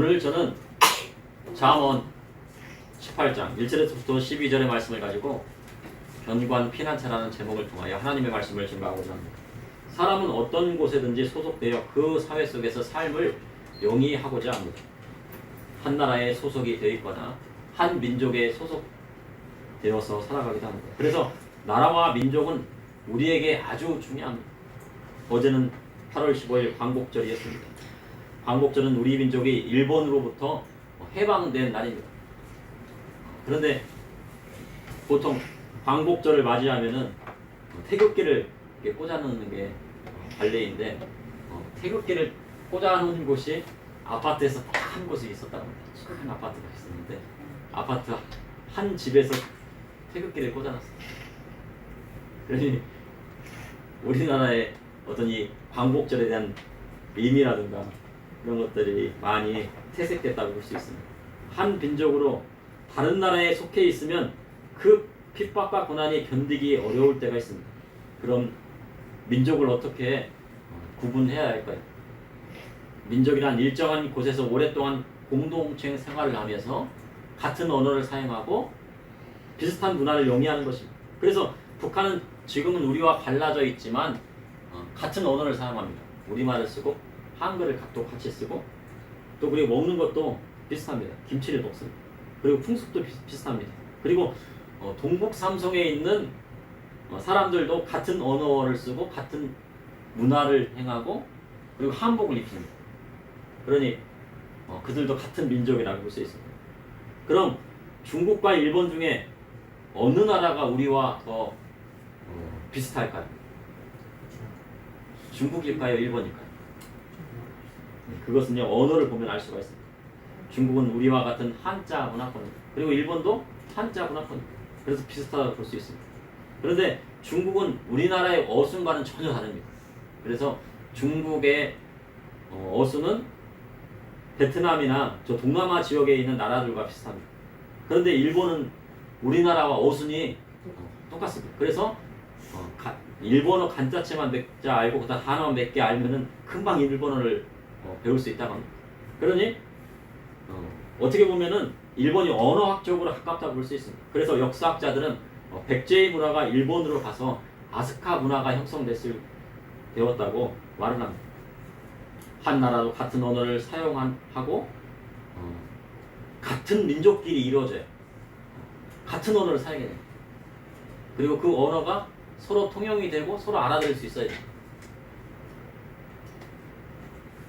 오늘 저는 잠언 18장 1절에서부터 12절의 말씀을 가지고 견관 피난처라는 제목을 통하여 하나님의 말씀을 증거하고자 합니다. 사람은 어떤 곳에든지 소속되어 그 사회 속에서 삶을 영위하고자 합니다. 한 나라에 소속이 되어 있거나 한 민족에 소속되어서 살아가기도 합니다. 그래서 나라와 민족은 우리에게 아주 중요합니다. 어제는 8월 15일 광복절이었습니다. 광복절은 우리 민족이 일본으로부터 해방된 날입니다. 그런데 보통 광복절을 맞이하면은 태극기를 이렇게 꽂아놓는 게 관례인데 태극기를 꽂아놓은 곳이 아파트에서 딱 한 곳이 있었다고 합니다. 큰 아파트가 있었는데 아파트 한 집에서 태극기를 꽂아놨어요. 그러니 우리나라의 어떤 이 광복절에 대한 의미라든가 이런 것들이 많이 퇴색됐다고 볼 수 있습니다. 한 민족으로 다른 나라에 속해 있으면 그 핍박과 고난이 견디기 어려울 때가 있습니다. 그럼 민족을 어떻게 구분해야 할까요? 민족이란 일정한 곳에서 오랫동안 공동체 생활을 하면서 같은 언어를 사용하고 비슷한 문화를 영위하는 것입니다. 그래서 북한은 지금은 우리와 갈라져 있지만 같은 언어를 사용합니다. 우리말을 쓰고 한글을 또 같이 쓰고 또 그리고 먹는 것도 비슷합니다. 김치를 먹습니다. 그리고 풍습도 비슷합니다. 그리고 동북 삼성에 있는 사람들도 같은 언어를 쓰고 같은 문화를 행하고 그리고 한복을 입습니다. 그러니 그들도 같은 민족이라고 볼 수 있습니다. 그럼 중국과 일본 중에 어느 나라가 우리와 더 비슷할까요? 중국일까요? 일본일까요? 그것은요 언어를 보면 알 수가 있습니다. 중국은 우리와 같은 한자 문화권입니다. 그리고 일본도 한자 문화권입니다. 그래서 비슷하다고 볼 수 있습니다. 그런데 중국은 우리나라의 어순과는 전혀 다릅니다. 그래서 중국의 어순은 베트남이나 저 동남아 지역에 있는 나라들과 비슷합니다. 그런데 일본은 우리나라와 어순이 똑같습니다. 그래서 일본어 간자체만 몇 자 알고 그다음 한어 몇 개 알면은 금방 일본어를 배울 수 있다고 합니다. 그러니 어떻게 보면은 일본이 언어학적으로 가깝다고 볼 수 있습니다. 그래서 역사학자들은 백제의 문화가 일본으로 가서 아스카 문화가 되었다고 말을 합니다. 한 나라도 같은 언어를 사용하고 같은 민족끼리 이루어져요. 같은 언어를 사용해야 돼요. 그리고 그 언어가 서로 통용이 되고 서로 알아들을 수 있어야 돼요.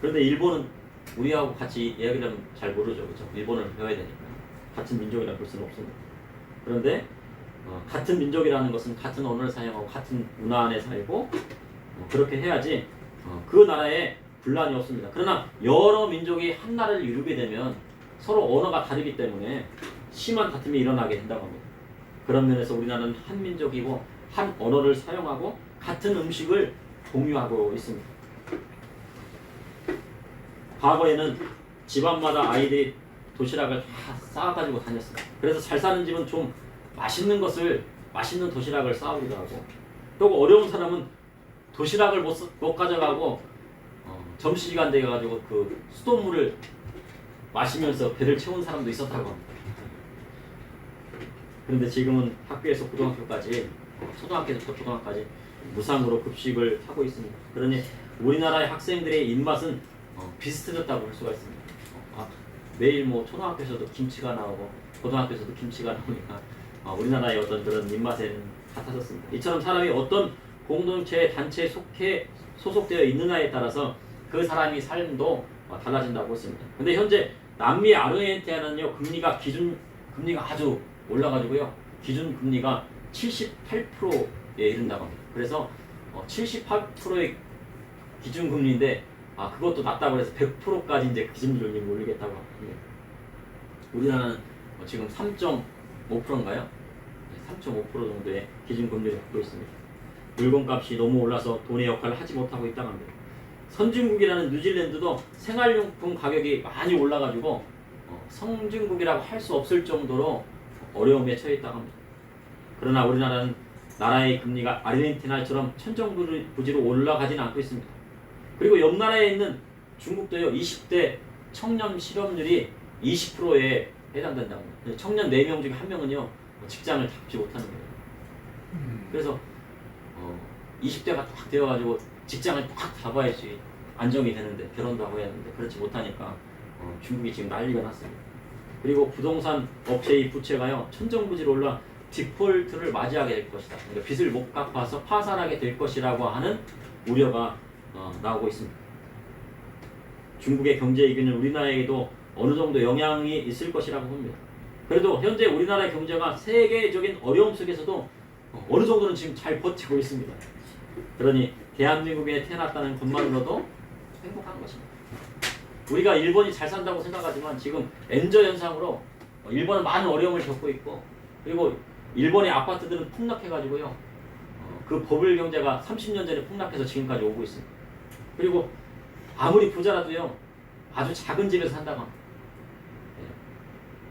그런데 일본은 우리하고 같이 이야기를 하면 잘 모르죠. 그렇죠? 일본어를 배워야 되니까. 같은 민족이라 볼 수는 없습니다. 그런데 같은 민족이라는 것은 같은 언어를 사용하고 같은 문화 안에 살고 그렇게 해야지 그 나라에 분란이 없습니다. 그러나 여러 민족이 한 나라를 이루게 되면 서로 언어가 다르기 때문에 심한 다툼이 일어나게 된다고 합니다. 그런 면에서 우리나라는 한 민족이고 한 언어를 사용하고 같은 음식을 공유하고 있습니다. 과거에는 집안마다 아이들이 도시락을 다 싸가지고 다녔습니다. 그래서 잘 사는 집은 좀 맛있는 도시락을 싸오기도 하고 또 어려운 사람은 도시락을 못 가져가고 점심시간 돼가지고 그 수돗물을 마시면서 배를 채운 사람도 있었다고 합니다. 그런데 지금은 학교에서 고등학교까지 초등학교에서부터 고등학교까지 무상으로 급식을 하고 있습니다. 그러니 우리나라의 학생들의 입맛은 비슷해졌다고 볼 수가 있습니다. 매일 뭐 초등학교에서도 김치가 나오고 고등학교에서도 김치가 나오니까 우리나라의 어떤 그런 입맛에는 같아졌습니다. 이처럼 사람이 어떤 공동체 단체에 소속되어 있느냐에 따라서 그 사람이 삶도 달라진다고 했습니다. 근데 현재 남미 아르헨티나는요 금리가 아주 올라가지고요 기준 금리가 78%에 이른다고 합니다. 그래서 78%의 기준 금리인데 그것도 낮다고 해서 100%까지 이제 기준금리를 올리겠다고 합니다. 우리나라는 지금 3.5%인가요? 3.5% 정도의 기준금리를 갖고 있습니다. 물건값이 너무 올라서 돈의 역할을 하지 못하고 있다고 합니다. 선진국이라는 뉴질랜드도 생활용품 가격이 많이 올라가지고 선진국이라고 할 수 없을 정도로 어려움에 처해 있다고 합니다. 그러나 우리나라는 나라의 금리가 아르헨티나처럼 천정부지로 올라가지는 않고 있습니다. 그리고 옆 나라에 있는 중국도요 20대 청년 실업률이 20%에 해당된다고 합니다. 청년 4명 중에 1명은요 직장을 잡지 못하는 거예요. 그래서 20대가 딱 되어가지고 직장을 딱 잡아야지 안정이 되는데 결혼도 하고 해야 하는데 그렇지 못하니까 중국이 지금 난리가 났습니다. 그리고 부동산 업체의 부채가요 천정부지로 올라 디폴트를 맞이하게 될 것이다. 그러니까 빚을 못 갚아서 파산하게 될 것이라고 하는 우려가 나오고 있습니다. 중국의 경제 위기는 우리나라에게도 어느 정도 영향이 있을 것이라고 봅니다. 그래도 현재 우리나라의 경제가 세계적인 어려움 속에서도 어느 정도는 지금 잘 버티고 있습니다. 그러니 대한민국에 태어났다는 것만으로도 행복한 것입니다. 우리가 일본이 잘 산다고 생각하지만 지금 엔저 현상으로 일본은 많은 어려움을 겪고 있고 그리고 일본의 아파트들은 폭락해가지고요 그 버블 경제가 30년 전에 폭락해서 지금까지 오고 있습니다. 그리고 아무리 부자라도요 아주 작은 집에서 산다고 합니다.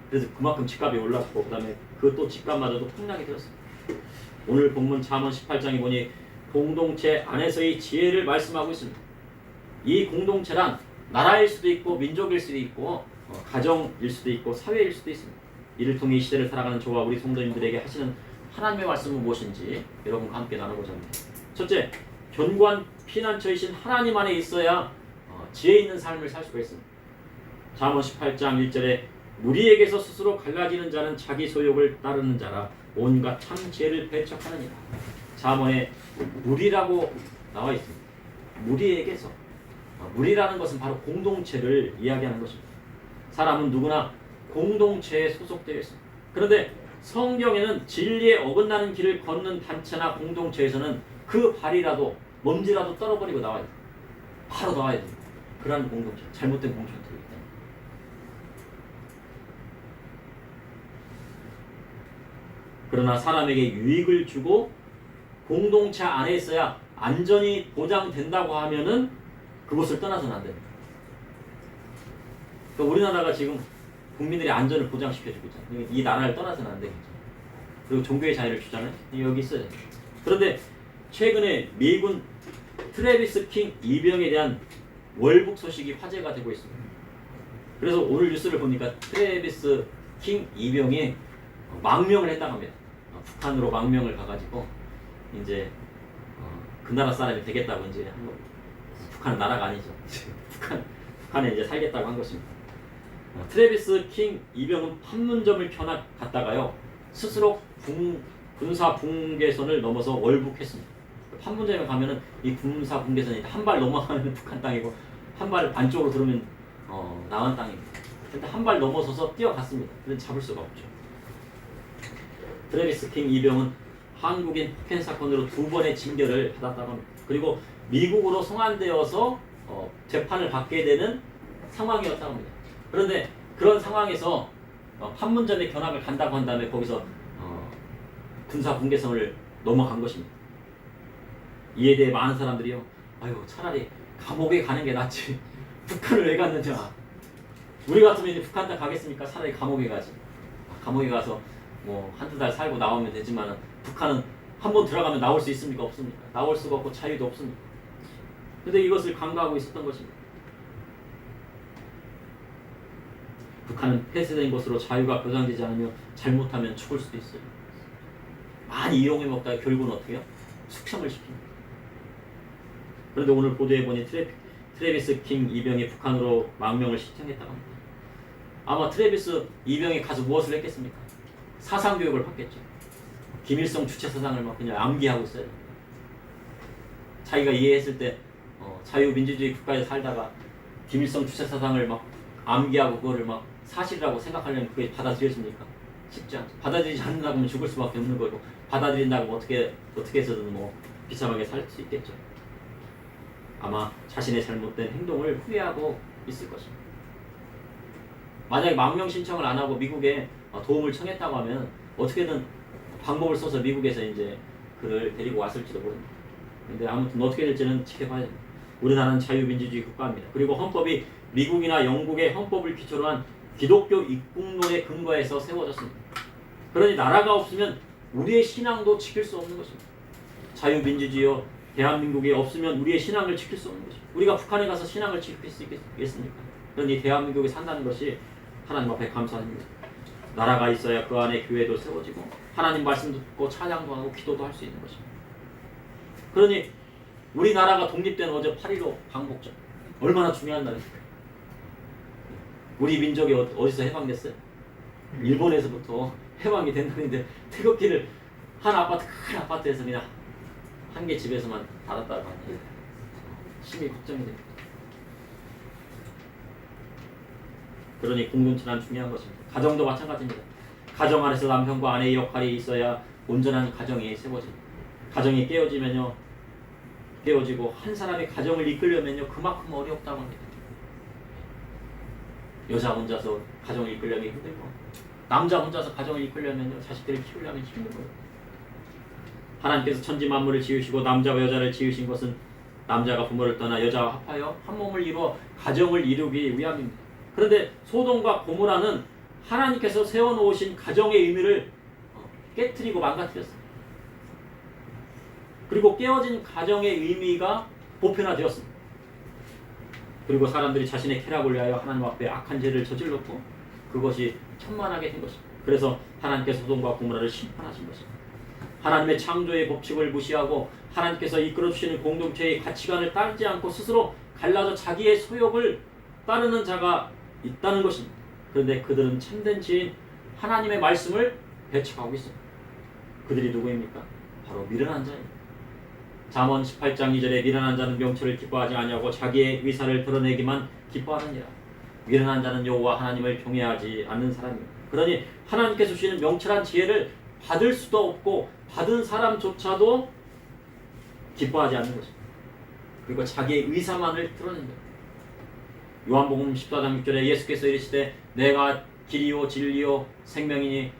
그래서 그만큼 집값이 올랐고 그 다음에 그 또 집값마저도 폭락이 되었습니다. 오늘 본문 잠언 18장에 보니 공동체 안에서의 지혜를 말씀하고 있습니다. 이 공동체란 나라일 수도 있고 민족일 수도 있고 가정일 수도 있고 사회일 수도 있습니다. 이를 통해 이 시대를 살아가는 저와 우리 성도님들에게 하시는 하나님의 말씀은 무엇인지 여러분과 함께 나누고자 합니다. 첫째, 견고한 피난처이신 하나님 안에 있어야 지혜 있는 삶을 살 수가 있습니다. 잠언 18장 1절에 무리에게서 스스로 갈라지는 자는 자기 소욕을 따르는 자라 온갖 참 지혜를 배척하느니라. 잠언에 무리라고 나와 있습니다. 무리에게서 무리라는 것은 바로 공동체를 이야기하는 것입니다. 사람은 누구나 공동체에 소속되어 있습니다. 그런데 성경에는 진리에 어긋나는 길을 걷는 단체나 공동체에서는 그 발이라도 먼지라도 떨어버리고 나와야 돼요. 바로 나와야 돼요. 그러한 공동체, 잘못된 공동체가 되기 때문에. 그러나 사람에게 유익을 주고 공동체 안에 있어야 안전이 보장된다고 하면은 그곳을 떠나서는 안 됩니다. 그러니까 우리나라가 지금 국민들의 안전을 보장시켜주고 있잖아요. 이 나라를 떠나서는 안 되겠죠. 그리고 종교의 자유를 주잖아요. 여기 있어야 돼요. 그런데 최근에 미군 트래비스 킹 이병에 대한 월북 소식이 화제가 되고 있습니다. 그래서 오늘 뉴스를 보니까 트래비스 킹 이병이 망명을 했다고 합니다. 북한으로 망명을 가가지고 이제 그 나라 사람이 되겠다고 이제 한 겁니다. 북한은 나라가 아니죠. 북한에 이제 살겠다고 한 것입니다. 트래비스 킹 이병은 판문점을 갔다가요 스스로 군사 붕괴선을 넘어서 월북했습니다. 판문점에 가면은 이 군사 붕괴선이 한 발 넘어가면 북한 땅이고 한 발 안쪽으로 들어오면 남한 땅입니다. 근데 한 발 넘어서서 뛰어갔습니다. 근데 잡을 수가 없죠. 트래비스 킹 이병은 한국인 폭행 사건으로 2번의 징계를 받았다고 합니다. 그리고 미국으로 송환되어서 재판을 받게 되는 상황이었다고 합니다. 그런데 그런 상황에서 판문점에 견학을 간다고 한 다음에 거기서 군사 붕괴선을 넘어간 것입니다. 이에 대해 많은 사람들이요, 아유 차라리 감옥에 가는 게 낫지 북한을 왜 갔느냐. 우리 같으면 이제 북한 땅 가겠습니까? 차라리 감옥에 가지. 감옥에 가서 뭐 한두 달 살고 나오면 되지만 북한은 한번 들어가면 나올 수 있습니까? 없습니까? 나올 수가 없고 자유도 없습니다. 그런데 이것을 강구하고 있었던 것입니다. 북한은 폐쇄된 것으로 자유가 보장되지 않으며 잘못하면 죽을 수도 있어요. 많이 이용해 먹다가 결국은 어떻게 해요? 숙청을 시킵니다. 그런데 오늘 보도에 보니 트래비스 킹 이병이 북한으로 망명을 신청했다고 합니다. 아마 트래비스 이병이 가서 무엇을 했겠습니까? 사상교육을 받겠죠. 김일성 주체사상을 막 그냥 암기하고 있어요. 자기가 이해했을 때 자유민주주의 국가에 살다가 김일성 주체사상을 막 암기하고 그거를 막 사실이라고 생각하려면 그게 받아들여집니까? 쉽지 않죠. 받아들이지 않는다고 하면 죽을 수밖에 없는 거고, 받아들인다고 어떻게 해서든 뭐 비참하게 살 수 있겠죠. 아마 자신의 잘못된 행동을 후회하고 있을 것입니다. 만약에 망명 신청을 안 하고 미국에 도움을 청했다고 하면 어떻게든 방법을 써서 미국에서 이제 그를 데리고 왔을지도 모릅니다. 근데 아무튼 어떻게 될지는 지켜봐야 됩니다. 우리나라는 자유민주주의 국가입니다. 그리고 헌법이 미국이나 영국의 헌법을 기초로 한 기독교 입국론에 근거해서 세워졌습니다. 그러니 나라가 없으면 우리의 신앙도 지킬 수 없는 것입니다. 자유민주주의요 대한민국이 없으면 우리의 신앙을 지킬 수 없는 것입니다. 우리가 북한에 가서 신앙을 지킬 수 있겠습니까? 그러니 대한민국이 산다는 것이 하나님 앞에 감사합니다. 나라가 있어야 그 안에 교회도 세워지고 하나님 말씀 듣고 찬양도 하고 기도도 할 수 있는 것입니다. 그러니 우리나라가 독립된 어제 8.15 광복절 얼마나 중요한 날입니까? 우리 민족이 어디서 해방됐어요? 일본에서부터 해방이 된 날인데 태극기를 한 아파트 큰 아파트에서 그냥 한 개 집에서만 달았다고 하니 심히 걱정이 됩니다. 그러니 공동체란 중요한 것입니다. 가정도 마찬가지입니다. 가정 안에서 남편과 아내의 역할이 있어야 온전한 가정이 세워집니다. 가정이 깨어지고 한 사람이 가정을 이끌려면요 그만큼 어렵다고 합니다. 여자 혼자서 가정을 이끌려면 힘들고 남자 혼자서 가정을 이끌려면요 자식들을 키우려면 힘든 거예요. 하나님께서 천지 만물을 지으시고 남자와 여자를 지으신 것은 남자가 부모를 떠나 여자와 합하여 한 몸을 이루어 가정을 이루기 위함입니다. 그런데 소돔과 고모라는 하나님께서 세워놓으신 가정의 의미를 깨트리고 망가뜨렸습니다. 그리고 깨어진 가정의 의미가 보편화되었습니다. 그리고 사람들이 자신의 쾌락을 위하여 하나님 앞에 악한 죄를 저질렀고 그것이 천만하게 된 것입니다. 그래서 하나님께서 소돔과 고모라를 심판하신 것입니다. 하나님의 창조의 법칙을 무시하고 하나님께서 이끌어주시는 공동체의 가치관을 따르지 않고 스스로 갈라져 자기의 소욕을 따르는 자가 있다는 것입니다. 그런데 그들은 참된 지인 하나님의 말씀을 배척하고 있습니다. 그들이 누구입니까? 바로 미련한 자입니다. 잠언 18장 2절에 미련한 자는 명철을 기뻐하지 아니하고 자기의 의사를 드러내기만 기뻐하느니라. 미련한 자는 여호와 하나님을 경외하지 않는 사람입니다. 그러니 하나님께서 주시는 명철한 지혜를 받을 수도 없고 받은 사람조차도 기뻐하지 않는 것입니다. 그리고 자기의 의사만을 드러낸다. 요한복음 14장 6절에 예수께서 이르시되 내가 길이요 진리요 생명이니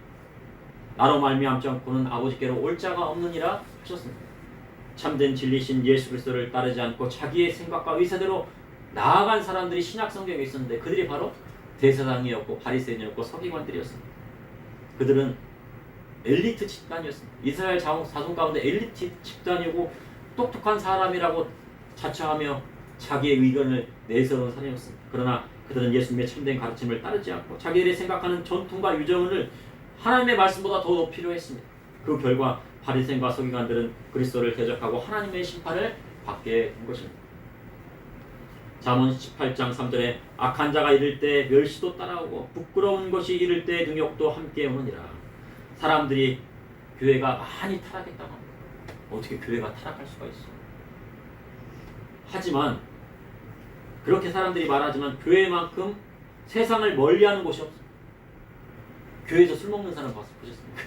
나로 말미암지 않고는 아버지께로 올 자가 없느니라 하셨습니다. 참된 진리신 예수 그리스도를 따르지 않고 자기의 생각과 의사대로 나아간 사람들이 신약 성경에 있었는데 그들이 바로 대제사장이었고 바리새인이었고 서기관들이었습니다. 그들은 엘리트 집단이었습니다. 이스라엘 자손 가운데 엘리트 집단이고 똑똑한 사람이라고 자처하며 자기의 의견을 내세우는 사람이었습니다. 그러나 그들은 예수님의 참된 가르침을 따르지 않고 자기들이 생각하는 전통과 유정을 하나님의 말씀보다 더 높이려 했습니다. 그 결과 바리새인과 서기관들은 그리스도를 대적하고 하나님의 심판을 받게 된 것입니다. 잠언 18장 3절에 악한 자가 이를 때 멸시도 따라오고 부끄러운 것이 이를 때 능욕도 함께 오느니라. 사람들이 교회가 많이 타락했다고 합니다. 어떻게 교회가 타락할 수가 있어? 하지만 그렇게 사람들이 말하지만 교회만큼 세상을 멀리하는 곳이 없어요. 교회에서 술 먹는 사람 보셨습니까?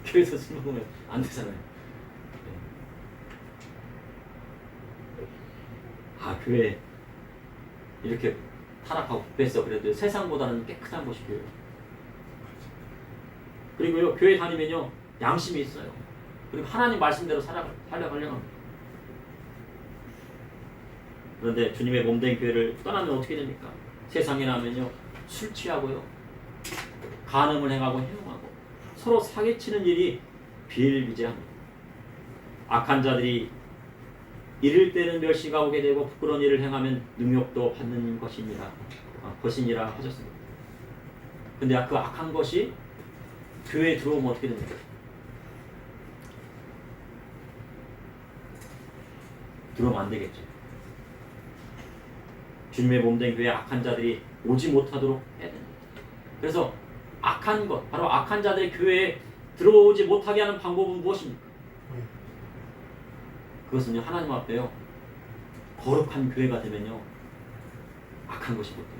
교회에서 술 먹으면 안 되잖아요. 교회 이렇게 타락하고 부패했어. 그래도 세상보다는 깨끗한 곳이 교회예요. 그리고요 교회 다니면요 양심이 있어요. 그리고 하나님 말씀대로 살아가려고 합니다. 그런데 주님의 몸된 교회를 떠나면 어떻게 됩니까? 세상에 나면요 술 취하고요 간음을 행하고 해롱하고 서로 사기치는 일이 비일비재합니다. 악한 자들이 이를 때는 멸시가 오게 되고 부끄러운 일을 행하면 능욕도 받는 것이니라 하셨습니다. 근데 그 악한 것이 교회에 들어오면 어떻게 됩니까? 들어오면 안 되겠죠. 주님의 몸된 교회에 악한 자들이 오지 못하도록 해야 됩니다. 그래서 악한 것, 바로 악한 자들이 교회에 들어오지 못하게 하는 방법은 무엇입니까? 그것은요 하나님 앞에요 거룩한 교회가 되면요 악한 것이 못 돼요.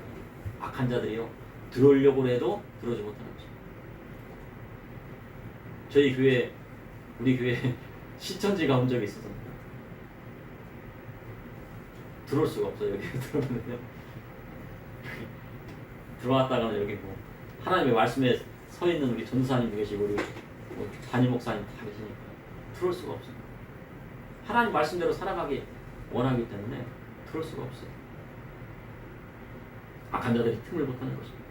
악한 자들이요 들어오려고 해도 들어오지 못하는 것입니다. 저희 교회 우리 교회 시천지가 온 적이 있어서 들어올 수가 없어요. 여기 들어오면요 들어왔다가는 여기 뭐 하나님의 말씀에 서 있는 우리 전도사님 계시고 우리 담임 목사님 다 계시니까 들어올 수가 없어요. 하나님 말씀대로 살아가기 원하기 때문에 들어올 수가 없어요. 악한 자들이 틈을 못하는 것입니다.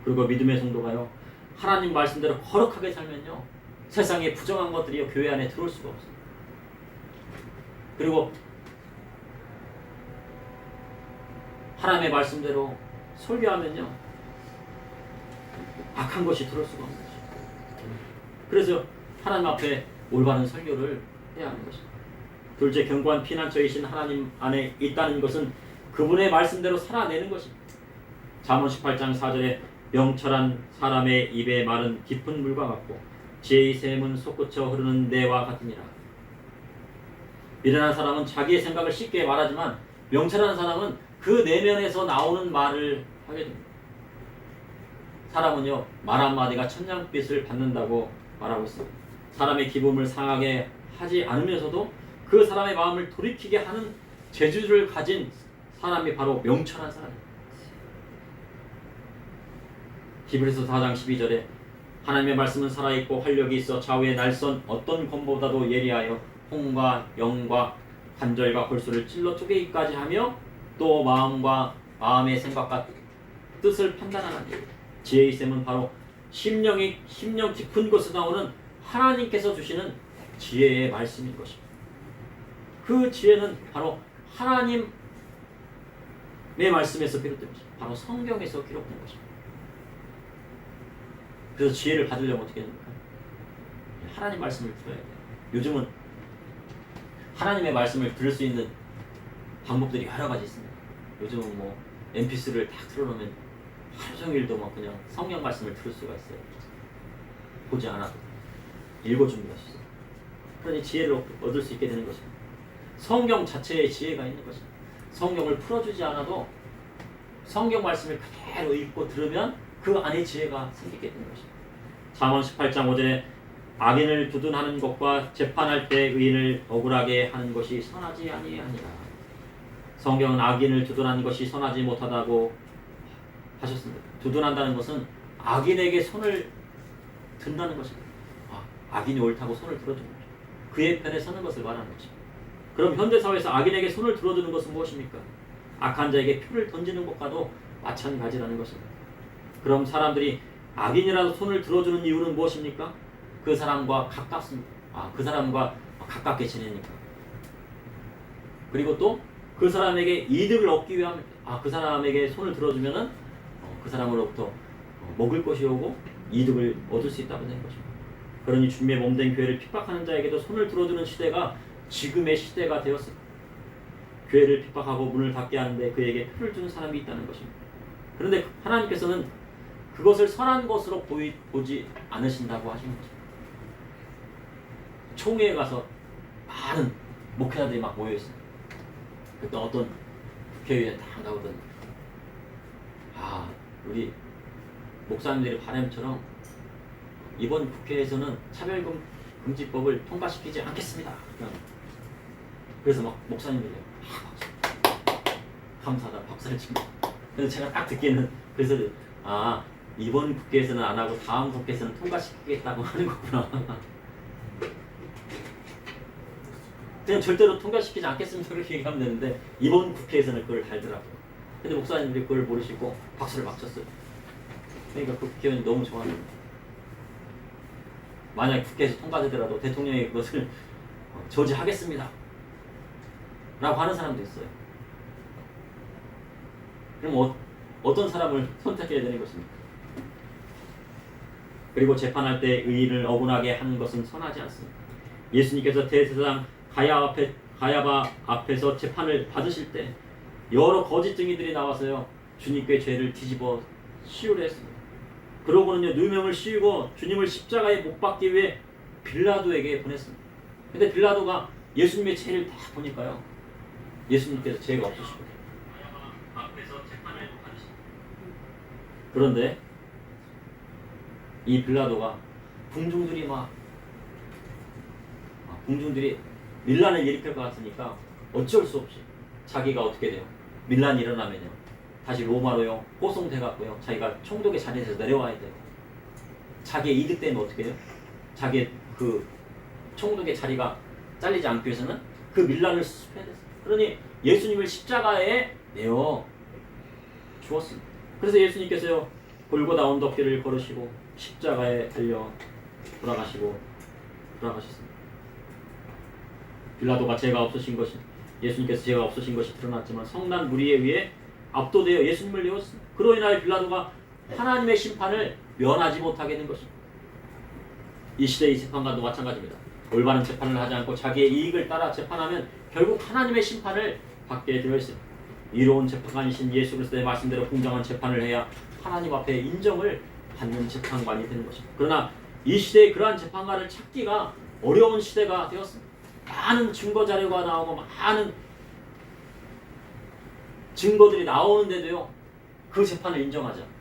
그리고 믿음의 성도가요 하나님 말씀대로 거룩하게 살면요 세상에 부정한 것들이 교회 안에 들어올 수가 없어요. 그리고 하나님의 말씀대로 설교하면요 악한 것이 들을 수가 없는 거죠. 그래서 하나님 앞에 올바른 설교를 해야 하는 것입니다. 둘째, 견고한 피난처이신 하나님 안에 있다는 것은 그분의 말씀대로 살아내는 것입니다. 잠언 18장 4절에 명철한 사람의 입의 말은 깊은 물과 같고 지혜의 샘은 솟구쳐 흐르는 내와 같으니라. 미련한 사람은 자기의 생각을 쉽게 말하지만 명철한 사람은 그 내면에서 나오는 말을 하게 됩니다. 사람은요 말 한마디가 천냥빚을 받는다고 말하고 있습니다. 사람의 기분을 상하게 하지 않으면서도 그 사람의 마음을 돌이키게 하는 재주를 가진 사람이 바로 명철한 사람입니다. 히브리서 4장 12절에 하나님의 말씀은 살아있고 활력이 있어 좌우의 날선 어떤 검보다도 예리하여 홍과 영과 관절과 골수를 찔러 쪼개기까지 하며 또 마음과 마음의 생각과 뜻을 판단하는 일. 지혜의 샘은 바로 심령 깊은 곳에서 나오는 하나님께서 주시는 지혜의 말씀인 것입니다. 그 지혜는 바로 하나님의 말씀에서 비롯된 것입니다. 바로 성경에서 기록된 것입니다. 그래서 지혜를 받으려면 어떻게 됩니까? 하나님 말씀을 들어야 돼요. 요즘은 하나님의 말씀을 들을 수 있는 방법들이 여러 가지 있습니다. 요즘은 뭐 mp3를 딱 틀어놓으면 하루 종일도 막 그냥 성경 말씀을 들을 수가 있어요. 보지 않아도 읽어줍니다. 그러니 지혜를 얻을 수 있게 되는 것입니다. 성경 자체에 지혜가 있는 것입니다. 성경을 풀어주지 않아도 성경 말씀을 그대로 읽고 들으면 그 안에 지혜가 생기게 되는 것입니다. 잠언 18장 5절에 악인을 두둔하는 것과 재판할 때 의인을 억울하게 하는 것이 선하지 아니하니라. 성경은 악인을 두둔하는 것이 선하지 못하다고 하셨습니다. 두둔한다는 것은 악인에게 손을 든다는 것입니다. 악인이 옳다고 손을 들어주는 거죠. 그의 편에 서는 것을 말하는 것입니다. 그럼 현대사회에서 악인에게 손을 들어주는 것은 무엇입니까? 악한 자에게 표를 던지는 것과도 마찬가지라는 것입니다. 그럼 사람들이 악인이라도 손을 들어주는 이유는 무엇입니까? 그 사람과 가깝습니다. 그 사람과 가깝게 지내니까. 그리고 또 그 사람에게 이득을 얻기 위함, 그 사람에게 손을 들어주면은 그 사람으로부터 먹을 것이 오고 이득을 얻을 수 있다고 되는 것입니다. 그러니 주님의 몸된 교회를 핍박하는 자에게도 손을 들어주는 시대가 지금의 시대가 되었습니다. 교회를 핍박하고 문을 닫게 하는데 그에게 표를 주는 사람이 있다는 것입니다. 그런데 하나님께서는 그것을 선한 것으로 보지 않으신다고 하시는 것입니다. 총회에 가서 많은 목회자들이 막 모여있습니다. 그때 어떤 국회의원이 딱 나오더니 우리 목사님들이 바람처럼 이번 국회에서는 차별금지법을 통과시키지 않겠습니다. 그래서 막 목사님들이 감사하다 박수를 치고. 그래서 제가 딱 듣기에는 그래서 이번 국회에서는 안 하고 다음 국회에서는 통과시키겠다고 하는 거구나. 그냥 절대로 통과시키지 않겠습니다 그렇게 얘기하면 되는데 이번 국회에서는 그걸 달더라고요. 근데 목사님들이 그걸 모르시고 박수를 막 쳤어요. 그러니까 그 국회의원이 너무 좋아하는 거예요. 만약에 국회에서 통과되더라도 대통령이 그것을 저지하겠습니다 라고 하는 사람도 있어요. 그럼 어떤 사람을 선택해야 되는 것입니까? 그리고 재판할 때 의인을 억울하게 하는 것은 선하지 않습니다. 예수님께서 대제사장 가야바 앞에서 재판을 받으실 때 여러 거짓 증인들이 나와서요 주님께 죄를 뒤집어 씌우려 했습니다. 그러고는요 누명을 씌우고 주님을 십자가에 못 박기 위해 빌라도에게 보냈습니다. 근데 빌라도가 예수님의 죄를 다 보니까요 예수님께서 죄가 없으시거든요. 앞에서 재판을 받으십니다. 그런데 이 빌라도가 군중들이 밀란을 일으킬 것 같으니까 어쩔 수 없이 자기가 어떻게 돼요? 밀란이 일어나면요 다시 로마로요 호송돼갖고요 자기가 총독의 자리에서 내려와야 돼요. 자기의 이득 때문에 어떻게 해요? 자기의 그 총독의 자리가 잘리지 않기 위해서는 그 밀란을 수습해야 됐어요. 그러니 예수님을 십자가에 내어 주었습니다. 그래서 예수님께서요 골고다 언덕길을 걸으시고 십자가에 달려 돌아가셨습니다. 빌라도가 죄가 없으신 것이 예수님께서 죄가 없으신 것이 드러났지만 성난 무리에 의해 압도되어 예수님을 내었습니다. 그로 인하여 빌라도가 하나님의 심판을 면하지 못하게 된 것입니다. 이 시대의 재판관도 마찬가지입니다. 올바른 재판을 하지 않고 자기의 이익을 따라 재판하면 결국 하나님의 심판을 받게 되어 있습니다. 이로운 재판관이신 예수 그리스도의 말씀대로 공정한 재판을 해야 하나님 앞에 인정을 받는 재판관이 되는 것입니다. 그러나 이 시대에 그러한 재판관을 찾기가 어려운 시대가 되었습니다. 많은 증거 자료가 나오고 많은 증거들이 나오는데도요, 그 재판을 인정하지 않아요.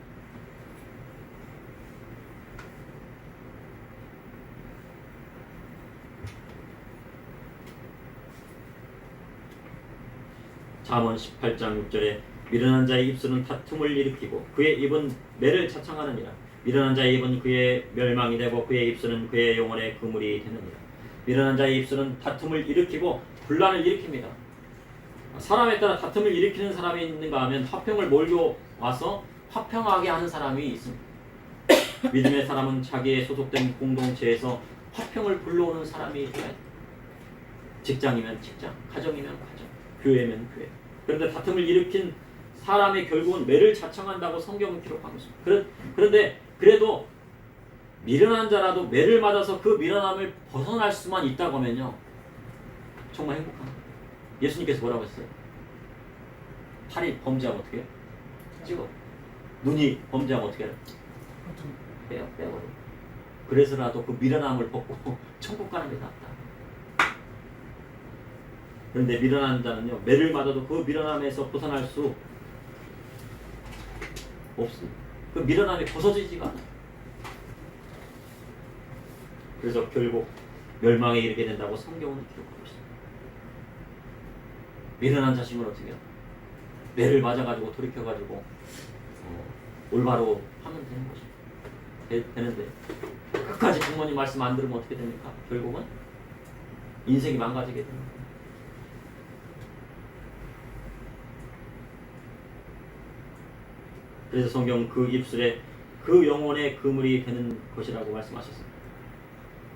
잠언 18장 6절에 미련한 자의 입술은 다툼을 일으키고 그의 입은 매를 자청하느니라. 미련한 자의 입은 그의 멸망이 되고 그의 입술은 그의 영혼의 그물이 되느니라. 미련한 자의 입술은 다툼을 일으키고 분란을 일으킵니다. 사람에 따라 다툼을 일으키는 사람이 있는가 하면 화평을 몰고 와서 화평하게 하는 사람이 있습니다. 믿음의 사람은 자기의 소속된 공동체에서 화평을 불러오는 사람이 있어야 돼요. 직장이면 직장, 가정이면 가정, 교회면 교회. 그런데 다툼을 일으킨 사람의 결국은 매를 자청한다고 성경은 기록하고 있습니다. 그런데 그래도 미련한 자라도 매를 맞아서 그 미련함을 벗어날 수만 있다고 하면요, 정말 행복합니다. 예수님께서 뭐라고 했어요? 팔이 범죄하면 어떻게 해요? 찍어. 눈이 범죄하면 어떻게 해요? 빼버려. 그래서라도 그 미련함을 벗고 천국 가는 게 낫다. 그런데 미련한 자는요, 매를 맞아도 그 미련함에서 벗어날 수 없습니다. 그 미련함이 벗어지지가 않아요. 그래서 결국 멸망에 이르게 된다고 성경은 기록하고 있습니다. 미련한 자식은 어떻게 해요? 매를 맞아가지고 돌이켜가지고 올바로 하면 되는 것입니다. 되는데 끝까지 부모님 말씀 안 들으면 어떻게 됩니까? 결국은 인생이 망가지게 됩니다. 그래서 성경 그 입술에 그 영혼의 그물이 되는 것이라고 말씀하셨습니다.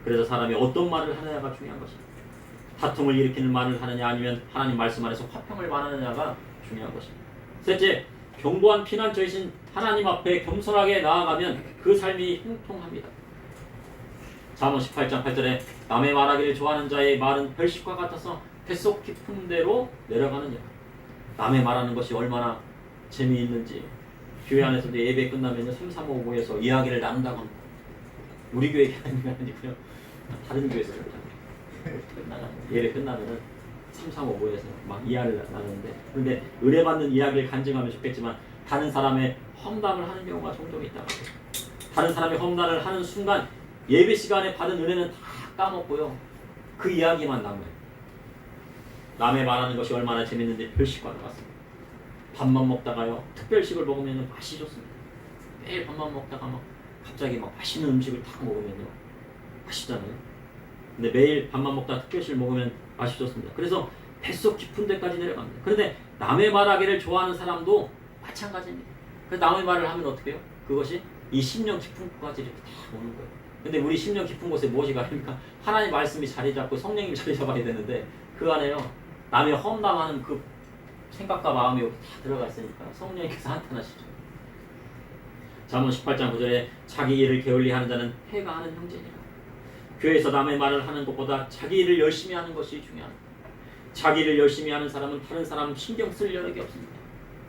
그래서 사람이 어떤 말을 하느냐가 중요한 것입니다. 다툼을 일으키는 말을 하느냐 아니면 하나님 말씀 안에서 화평을 말하느냐가 중요한 것입니다. 셋째, 견고한 피난처이신 하나님 앞에 겸손하게 나아가면 그 삶이 형통합니다. 잠언 18장 8절에 남의 말하기를 좋아하는 자의 말은 별식과 같아서 뱃속 깊은 데로 내려가느니라. 남의 말하는 것이 얼마나 재미있는지 교회 안에서도 예배 끝나면 3, 3, 5, 5에서 이야기를 나눈다고 합니다. 우리 교회 얘기하는 아니고요, 다른 교회에서 예배 끝나면 3, 3, 5, 5에서 막 이야기를 나누는데, 그런데 은혜 받는 이야기를 간증하면 좋겠지만 다른 사람의 험담을 하는 경우가 종종 있다고 합니다. 다른 사람의 험담을 하는 순간 예배 시간에 받은 은혜는 다 까먹고요, 그 이야기만 남아요. 남의 말하는 것이 얼마나 재밌는지 별식과 같습니다. 밥만 먹다가요, 특별식을 먹으면 맛이 좋습니다. 매일 밥만 먹다가 막 갑자기 막 맛있는 음식을 딱 먹으면요, 맛있잖아요. 근데 매일 밥만 먹다가 특별식을 먹으면 맛이 좋습니다. 그래서 뱃속 깊은 데까지 내려갑니다. 그런데 남의 말하기를 좋아하는 사람도 마찬가지입니다. 그래서 남의 말을 하면 어떻게 해요? 그것이 이 심령 깊은 곳까지 이렇게 다 오는 거예요. 근데 우리 심령 깊은 곳에 무엇이 가립니까? 하나님 말씀이 자리 잡고 성령님이 자리 잡아야 되는데 그 안에요, 남의 험담하는 그 생각과 마음이 여기 다 들어가 있으니까 성령님께서 한탄하시죠. 잠언 18장 9절에 자기 일을 게을리하는 자는 해가 하는 형제니라. 교회에서 남의 말을 하는 것보다 자기 일을 열심히 하는 것이 중요합니다. 자기 일을 열심히 하는 사람은 다른 사람 신경 쓸 여력이 없습니다.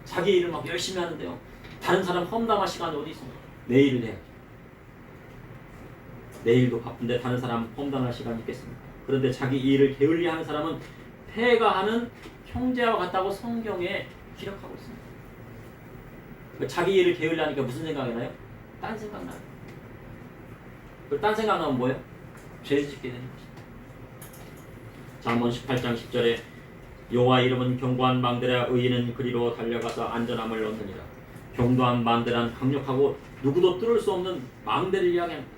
자기 일을 막 열심히 하는데요, 다른 사람 험담할 시간이 어디 있습니까? 내일을 해야죠. 내일도 바쁜데 다른 사람 험담할 시간이 있겠습니까? 그런데 자기 일을 게을리하는 사람은 해가 하는 형제와 같다고 성경에 기록하고 있습니다. 자기 일을 게을리하니까 무슨 생각이 나요? 딴 생각 나요. 딴 생각 나면 뭐예요? 죄 짓게 되는 것입니다. 잠언 18장 10절에 여호와 이름은 견고한 망대라 의인은 그리로 달려가서 안전함을 얻느니라. 견고한 망대란 강력하고 누구도 뚫을 수 없는 망대를 이야기합니다.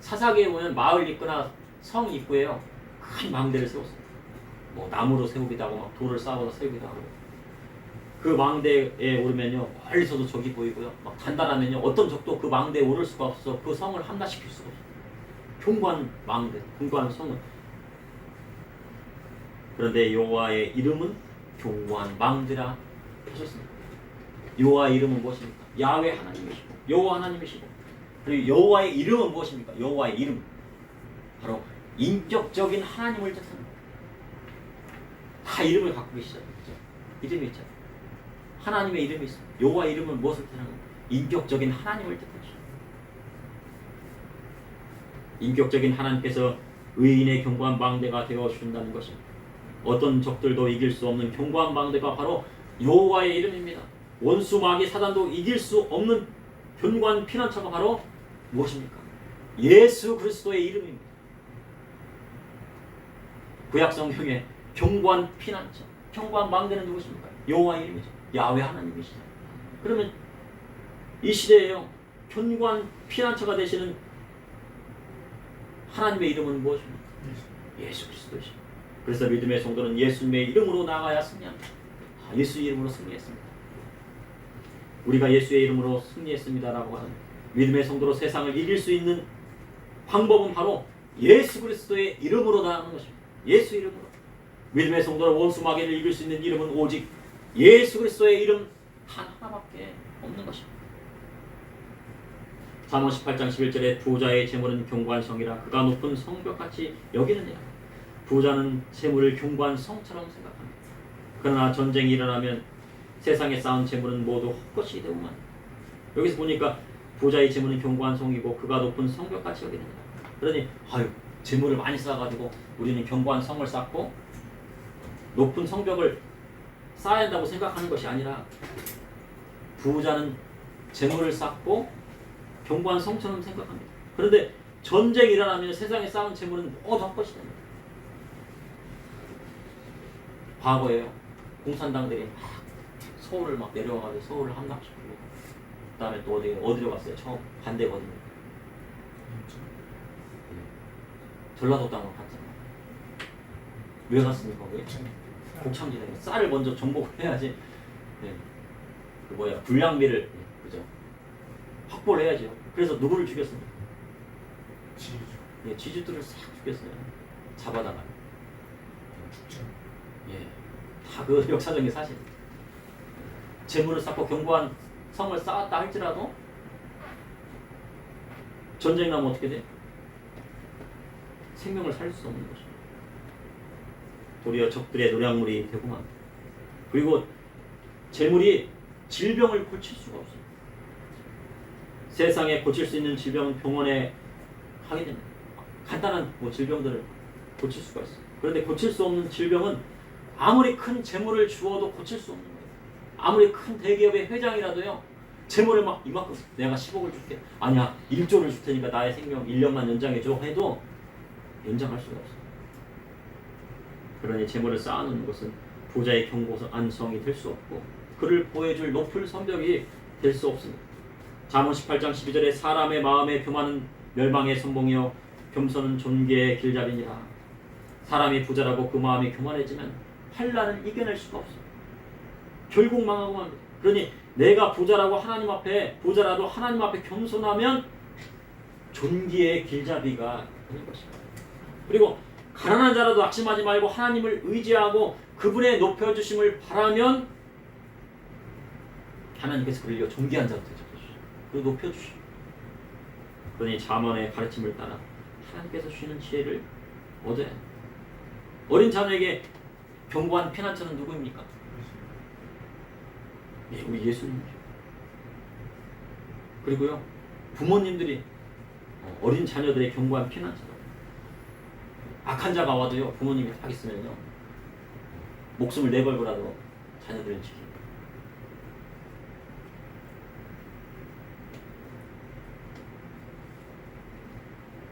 사사기에 보면 마을 입구나 성 입구에요, 큰 망대를 세웠습니다. 뭐 나무로 세우기도 하고 막 돌을 쌓아서 세우기도 하고, 그 망대에 오르면요, 멀리서도 적이 보이고요, 막 단단하면요, 어떤 적도 그 망대에 오를 수가 없어서 그 성을 함락시킬 수가 없어요. 견고한 망대, 견고한 성은. 그런데 여호와의 이름은 견고한 망대라 하셨습니다. 여호와의 이름은 무엇입니까? 야훼 하나님이시고 여호와 하나님이시고 그리고 여호와의 이름은 무엇입니까? 여호와의 이름 바로 인격적인 하나님을 뜻하는 거예요. 다 이름을 갖고 계시잖아요. 그렇죠? 이름이 있잖아요. 하나님의 이름이 있어요. 여호와의 이름은 무엇을 뜻하는 거예요? 인격적인 하나님을 뜻하죠. 인격적인 하나님께서 의인의 견고한 방대가 되어준다는 것입니다. 어떤 적들도 이길 수 없는 견고한 방대가 바로 여호와의 이름입니다. 원수 마귀 사단도 이길 수 없는 견고한 피난처가 바로 무엇입니까? 예수 그리스도의 이름입니다. 구약 성경에 견고한 피난처, 견고한 방대는 누구십니까? 여호와의 이름이죠. 야훼 하나님이시죠. 그러면 이 시대에요 견고한 피난처가 되시는 하나님의 이름은 무엇입니까? 예수 그리스도이십니다. 그래서 믿음의 성도는 예수님의 이름으로 나아가야 승리합니다. 예수의 이름으로 승리했습니다. 우리가 예수의 이름으로 승리했습니다라고 하는 믿음의 성도로 세상을 이길 수 있는 방법은 바로 예수 그리스도의 이름으로 나아가는 것입니다. 예수 이름으로. 믿음의 성도로 원수 마귀를 이길 수 있는 이름은 오직 예수 그리스도의 이름 단 하나밖에 없는 것입니다. 잠언 18장 11절에 부자의 재물은 견고한 성이라 그가 높은 성벽같이 여기느니라. 부자는 재물을 견고한 성처럼 생각합니다. 그러나 전쟁이 일어나면 세상에 쌓은 재물은 모두 헛것이 되고만. 여기서 보니까 부자의 재물은 견고한 성이고 그가 높은 성벽같이 여기느니라. 그러니 재물을 많이 쌓아가지고 우리는 견고한 성을 쌓고 높은 성벽을 쌓아야 한다고 생각하는 것이 아니라 부자는 재물을 쌓고 견고한 성처럼 생각합니다. 그런데 전쟁이 일어나면 세상에 쌓은 재물은 모두 헛것이 됩니다. 과거에요 공산당들이 서울을 내려와가지고 서울을 함락시키고 그 다음에 또 어디로 갔어요? 처음 반대거든요. 전라도 땅으로 갔잖아요. 왜 갔습니까? 왜? 곡창지대 쌀을 먼저 정복을 해야지. 불량미를 그죠? 확보를 해야죠. 그래서 누구를 죽였습니까? 지주들을 싹 죽였어요. 잡아다가. 다 그 역사적인 사실. 재물을 쌓고 견고한 성을 쌓았다 할지라도 전쟁이 나면 어떻게 돼? 생명을 살릴 수 없는 것입니다. 도리어 적들의 노략물이 되고만. 그리고 재물이 질병을 고칠 수가 없어요. 세상에 고칠 수 있는 질병은 병원에 하게 됩니다. 간단한 질병들을 고칠 수가 있어요. 그런데 고칠 수 없는 질병은 아무리 큰 재물을 주어도 고칠 수 없는 거예요. 아무리 큰 대기업의 회장이라도요. 재물을 이만큼 내가 10억을 줄게. 아니야 1조를 줄 테니까 나의 생명 1년만 연장해줘 해도 연장할 수가 없어요. 그러니 재물을 쌓아놓는 것은 부자의 견고한 성이 될 수 없고 그를 보호해줄 높은 성벽이 될 수 없습니다. 잠언 18장 12절에 사람의 마음에 교만은 멸망의 선봉이요 겸손은 존귀의 길잡이니라. 사람이 부자라고 그 마음이 교만해지면 환난을 이겨낼 수가 없어요. 결국 망하고 맙니다. 그러니 내가 부자라도 하나님 앞에 겸손하면 존귀의 길잡이가 되는 것입니다. 그리고 가난한 자라도 낙심하지 말고 하나님을 의지하고 그분의 높여주심을 바라면 하나님께서 그를 존귀한 자로 되셔주시고 그리고 높여주시고. 그러니 잠언의 가르침을 따라 하나님께서 주시는 지혜를 얻어야 합니다. 어린 자녀에게 견고한 피난처는 누구입니까? 우리 예수님이죠. 그리고요 부모님들이 어린 자녀들의 견고한 피난처. 악한 자가 와도요 부모님이 딱 있으면요 목숨을 내걸고라도 자녀들을 지킵니다.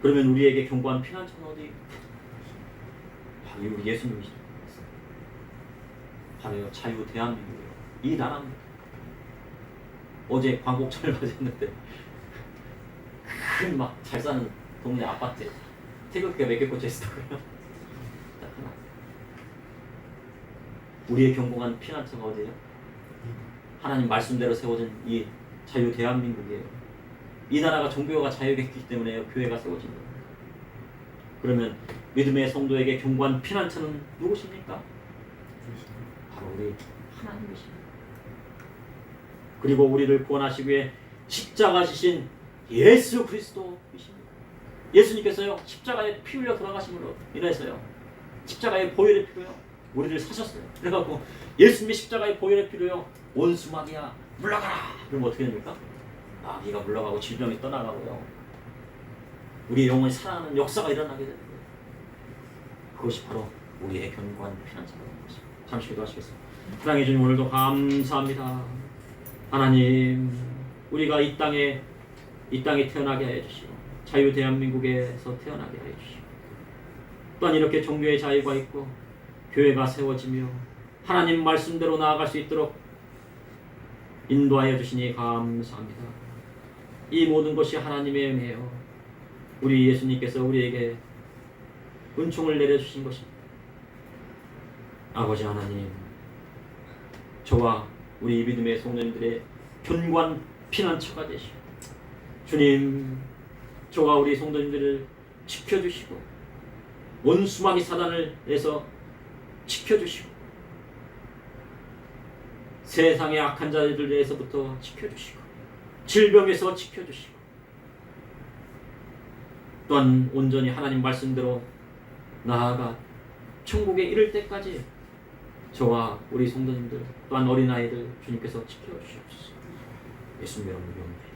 그러면 우리에게 견고한 피난처는 어디? 바로 우리 예수님이시죠. 바로 자유 대한민국이에요. 이 나라입니다. 어제 광복절을 맞았는데 큰 잘 사는 동네 아파트에 태극기가 몇 개 꽂혀 있었다고요? 딱 하나. 우리의 견고한 피난처가 어디예요? 하나님 말씀대로 세워진 이 자유 대한민국이에요. 이 나라가 종교가 자유했기 때문에 교회가 세워진 거예요. 그러면 믿음의 성도에게 견고한 피난처는 누구십니까? 바로 우리 하나님이십니다. 그리고 우리를 구원하시기 위해 십자가 지신 예수 그리스도이십니다. 예수님께서요 십자가에 피 흘려 돌아가심으로 인해서요 십자가의 보혈의 피로요 우리를 사셨어요. 그래갖고 예수님의 십자가의 보혈의 피로요 온수 마귀야 물러가라. 그럼 어떻게 됩니까? 마귀가 물러가고 질병이 떠나가고요 우리 영혼이 살아나는 역사가 일어나게 되는 거예요. 그것이 바로 우리의 견고한 피난처라는 것입니다. 잠시 기도하시겠습니다. 사랑해 주님, 오늘도 감사합니다. 하나님, 우리가 이 땅에 태어나게 하여 주시고 자유 대한민국에서 태어나게 하여 주시고 또한 이렇게 종교의 자유가 있고 교회가 세워지며 하나님 말씀대로 나아갈 수 있도록 인도하여 주시니 감사합니다. 이 모든 것이 하나님의 은혜요 우리 예수님께서 우리에게 은총을 내려주신 것입니다. 아버지 하나님, 저와 우리 믿음의 성도님들의 견고한 피난처가 되시고 주님, 저와 우리 성도님들을 지켜주시고 원수마귀 사단을에서 지켜주시고 세상의 악한 자들에서부터 지켜주시고 질병에서 지켜주시고 또한 온전히 하나님 말씀대로 나아가 천국에 이를 때까지 저와 우리 성도님들 또한 어린아이들 주님께서 지켜주시옵소서. 예수님 이름으로 기도합니다.